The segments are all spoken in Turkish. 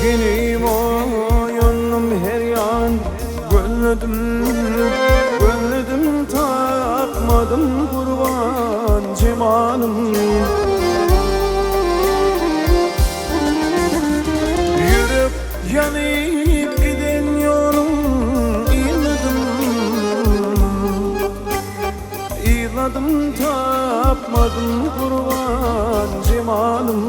Sevgilim oyanım her yan Gönlüdüm takmadım kurban cimanım. Yürüp yanıp giden yolum İladım tapmadım kurban cimanım.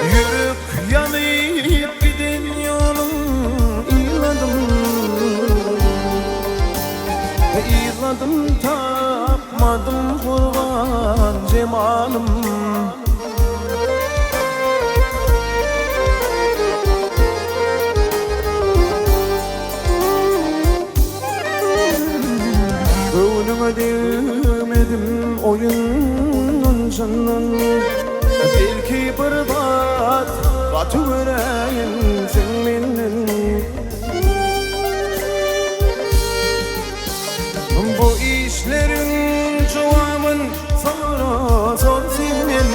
Yürüp yanıp giden yolum İladım tapmadım kurban cimanım. Önüme değmedim oyunun canın Belki bırbat batıvereyim seninle. Bu işlerin cevabın sana zor senin.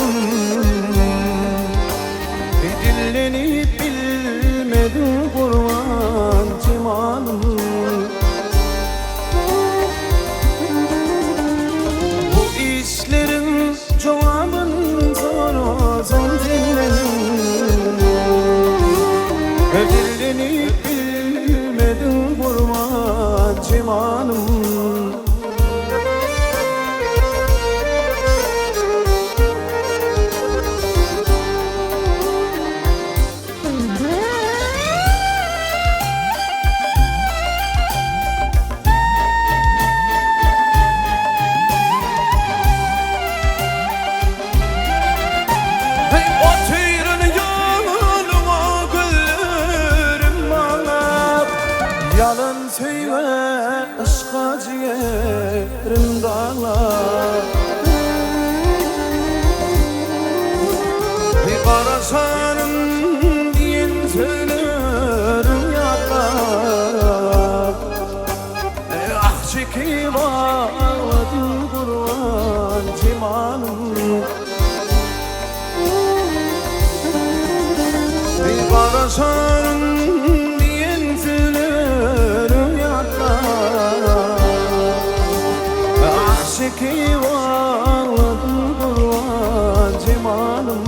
Dillenip bilmedim kurban cimanım. Bu işlerin cevabın sana zor senin. Dillenip bilmedim kurban cimanım. Yalan söyle aşka ciğerim dağlar. Bir karasanım diyen söylerim yaklar. Ah çekip ağladım kurban cimanım. Bir karasanım ki varladım kurban cimanım.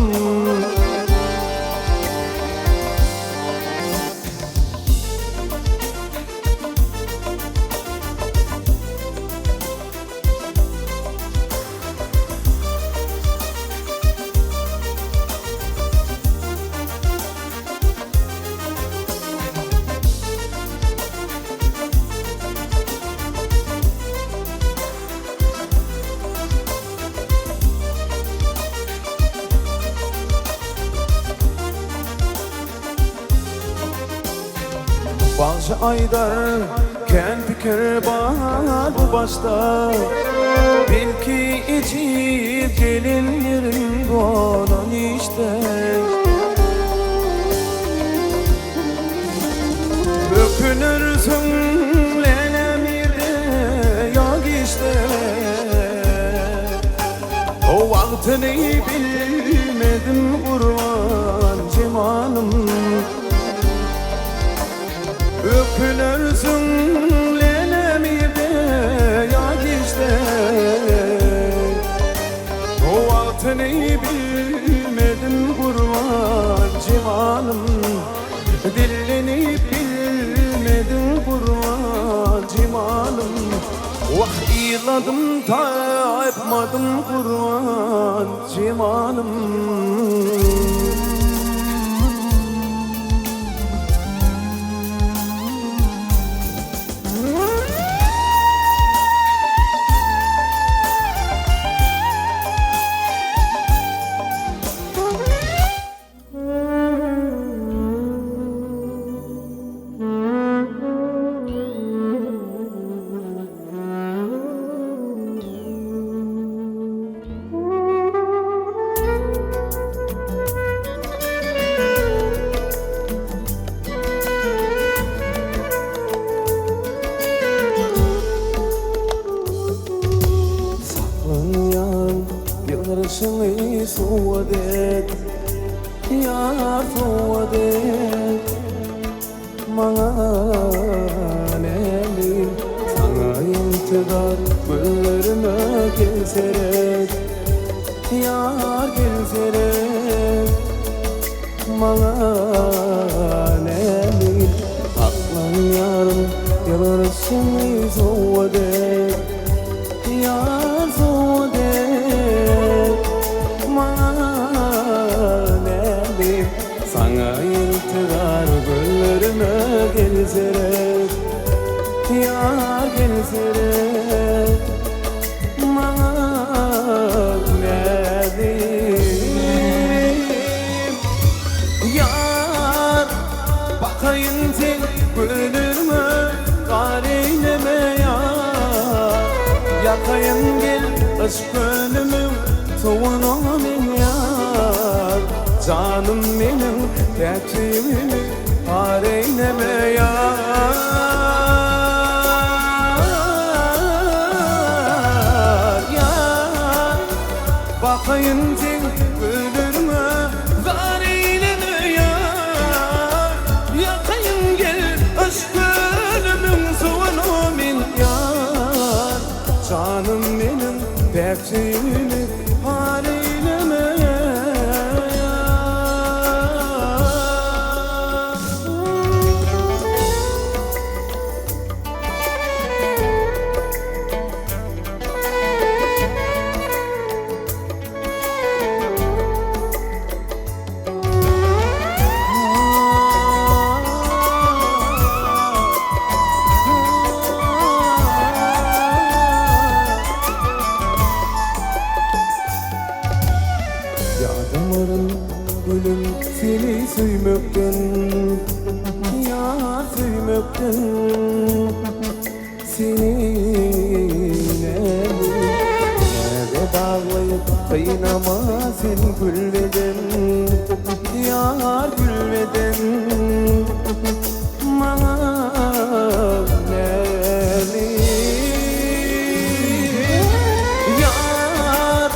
Bazı aylar ken fikir var bu başta. Belki içip gelin yerin olan işte. Öpünürsün lenemirde yok işte. O vaktini bilmedim kurban cimanım. Öpünürsün lenemirde yok işte. O vaktini bilmedim kurban cimanım. Dillenip bilmedim kurban cimanım. Vah iladım tapmadım kurban cimanım. Yarışını soğudet, yar soğudet. Bana nemin sana intidar güllerime gelseret, yar gelseret. Bana nemin aklan yarım yarışını soğudet, yar soğudet. Manelim sana intidar güllerime gelseret, yar gelseret. Manelim yar bakayın sen güllerime gareyleme yar. Yakayın gel aşk gönlümün soğunu min yar. Canım benim dertimi hareyleme yar. Yar bakayın sen gülürme gareyleme yar. Yakayın gel aşk gönlümün soğunu min yar. Canım benim dertimi hareyleme yar. Damarım gülüm seni süymekten, yar süymekten. Seni nerede bağlayıp kıynama sen gülmeden, yar gülmeden. Manelim yar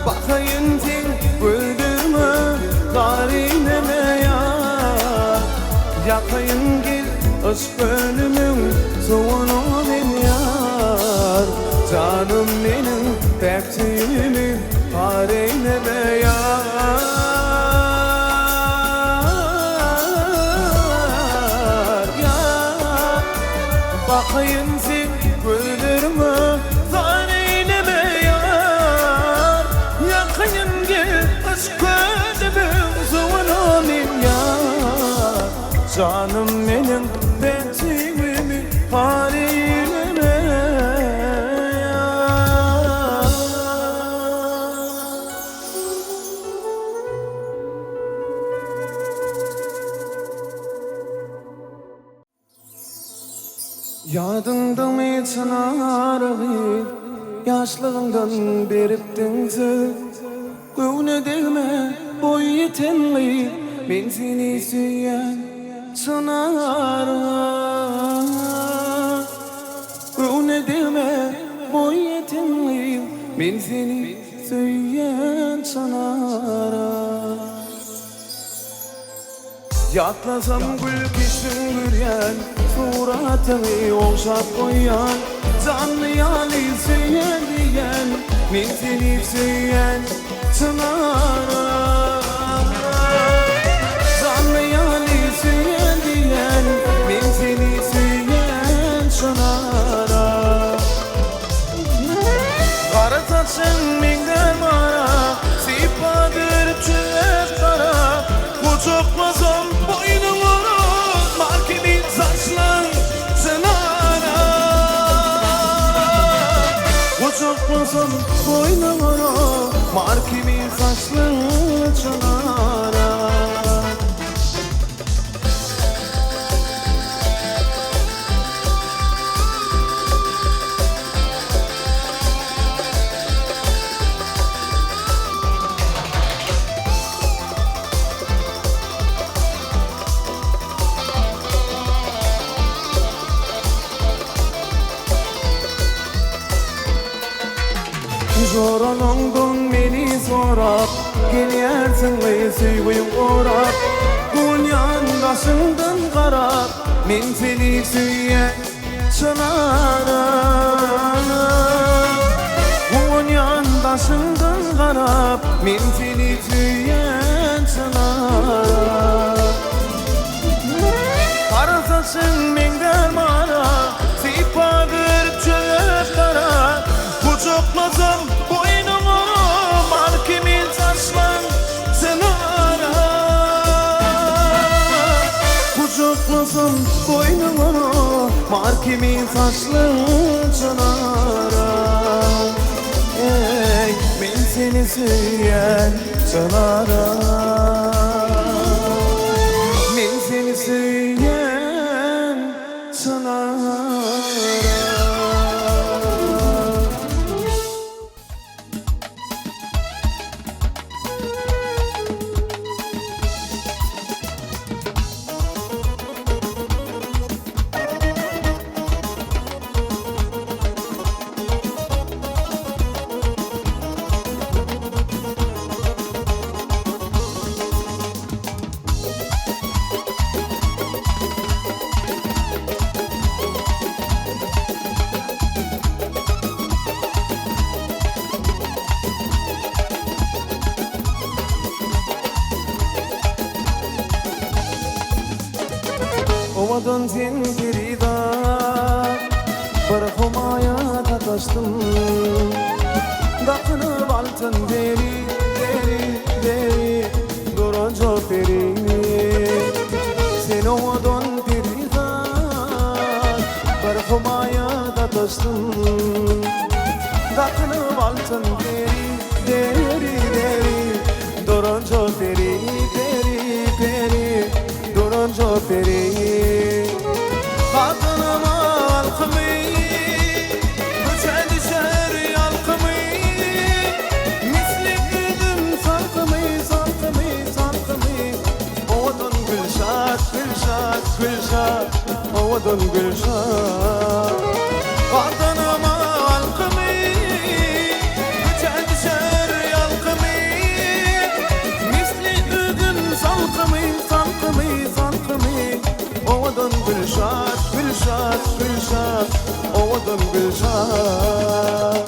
bakayın sen güldürme garineme yar. Yakayın gel aşk gönlümün soğunu min yar. Canım benim dertimi hareyleme yar. Yar bakayın sen güldürme garineme yar. Yakayın gel aşk gönlümün soğunu min yar. Canım benim dertimi hareyleme yar. Yadında mı çınarı yaşlığından beriptin söz. Göğüne değme boy yetenli ben seni süyen çınarı. Göğüne değme boy yetenli ben seni süyen çınarı. Yatlasam gül kişin güryen suratını okşap koyan. Canlı yali süyen diyen ben seni süyen çınarı. Canlı yali süyen diyen ben seni süyen çınarı. Kara saçın minder bana sipadır çöp kara. Kucaklasam boynuma markemin saçlan çınara. Kucaklasam boynuma markemin saçlan çınara. Zoranongdan meni sorap Geliyersin süygüyüm orap Bunyan başından qarap Men seni süyen çınarım Bunyan başından qarap Men seni süyen çınarım Qara saçın mengden mara Sipadır çöp kara Kucaklasam boynuma Mar kimin saçlan sınara Kucaklasam boynuma Mar kimin saçlan sınara Ey men seni süyen sınara Men seni süyen sınara Ovadan sen gerida Bir humaya tataştım Daqınıp altın deri, deri, deri Doranca peri Sen ovadan gerida Bir humaya tataştım Daqınıp altın deri, deri, deri Doranca peri, peri, peri Doranca peri Kadınıma alkımı Köçen düşer yalkımı Misli güdüm salkımı, salkımı, salkımı Ovadan gülşat, gülşat, gülşat Ovadan gülşat Kadınıma alkımı Köçen düşer yalkımı Misli güdüm salkımı, salkımı, salkımı Ovadan gülşat, gülşat, gülşat Ovadan gülşat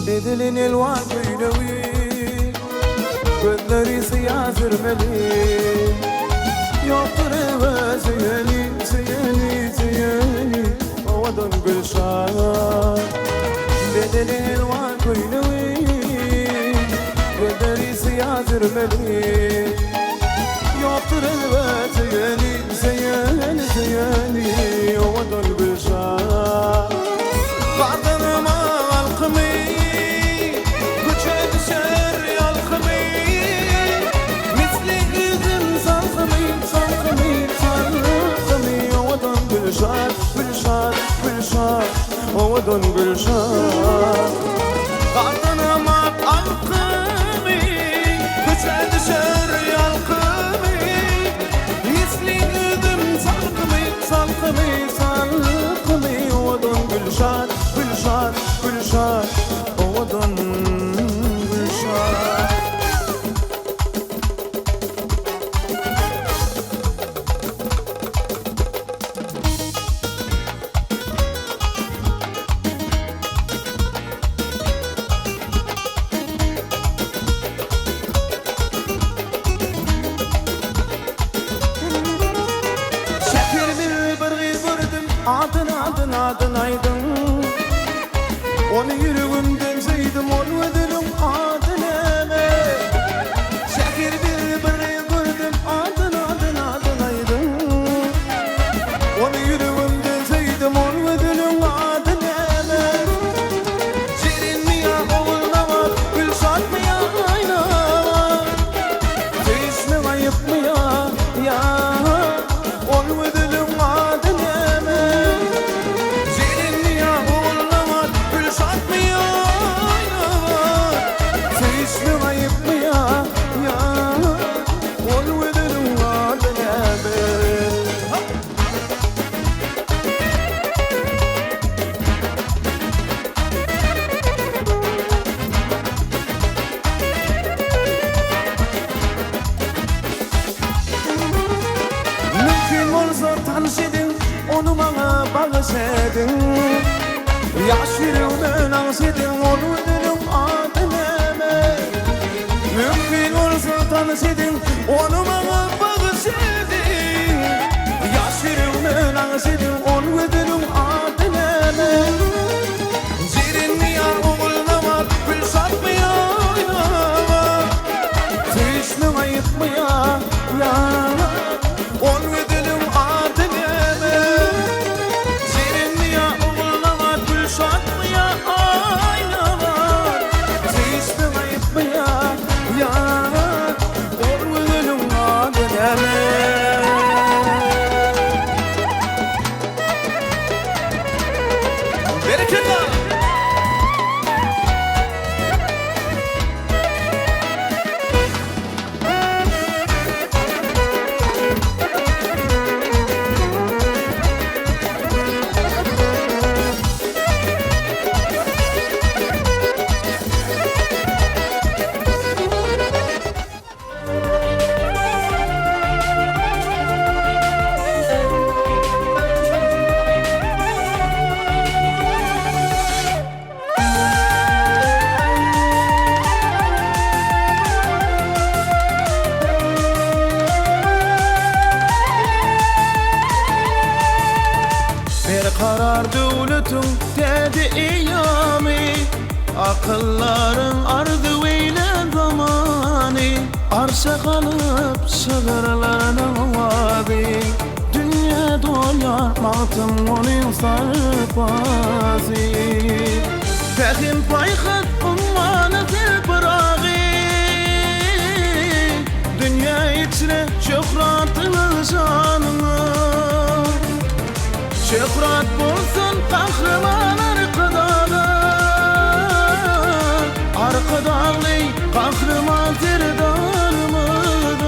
Bedilin elvan göylevi Gözleri siyah zirveli Yoktur eve seyeli, seyeli, seyeli Ovadan gülşat Bedilin elvan göylevi Gözleri siyah zirveli Yoktur eve seyeli, seyeli, seyeli Ovadan gülşat Kadınıma alkımı Köçe düşer yalkımı Misli üzüm salkımı, salkımı, salkımı Ovadan gülşat, gülşat, gülşat Ovadan gülşat Kadınıma alkımı Köçe düşer yalkımı Misli üzüm salkımı, salkımı, salkımı Ovadan gülşat, gülşat, gülşat Ovadan gülşat Şekir bir vurdim Adın, adın, adın aydın Onu yüreğimden zeydim onu ödülüm adın eme Şekir bir gördüm adın adın adın aydın Onu yüreğimden zeydim onu ödülüm adın eme Şirin mi ya oğulna var Gülşat mı ya ayna var Değiş mi ayıp mı ya ya Onu ödülüm adın eme sedin Yaşırımın ansedin onu ölüm adın eme Mümkün olsa tanısedin onu bana bağışedin Yaşırımın ansedin onu ölüm adın eme Zirin mi ya oğulna var gül satmaya oynama Tüşlü ayıp mı ya onu ölüm adın eme Zirin mi ya oğulna var gül satmaya oynama Tüşlü ayıp mı ya onu ölüm adın eme Bereketle karar devletin dedi iyami Akılların ardı veyle zamani Arşa kalıp sığırlarına vadi Dünya dolar matım onun sarpazi Pekin paykat ummanı tilbirağı Dünya içine şöhratını canını Şöhret bulsun kahraman arkadalı kahraman tirdanımıdır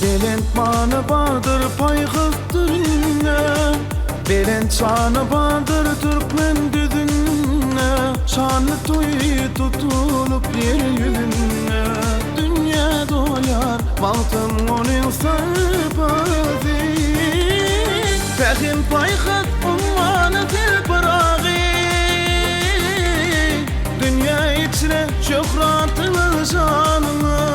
Belent bardır paygıstırına Belent şanı bardır Türkmen düzüne Şanlı toyu tutulup yeryüzüne Dünya dolar baltın onun sarpazı Pekin paygıst ummanı tilbirağı Dünya içine şöhratını canını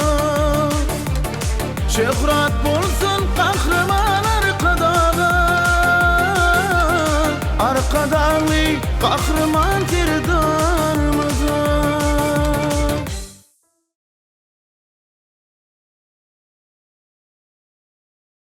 Şöhret bulsun kahraman arkadalı kahraman tirdan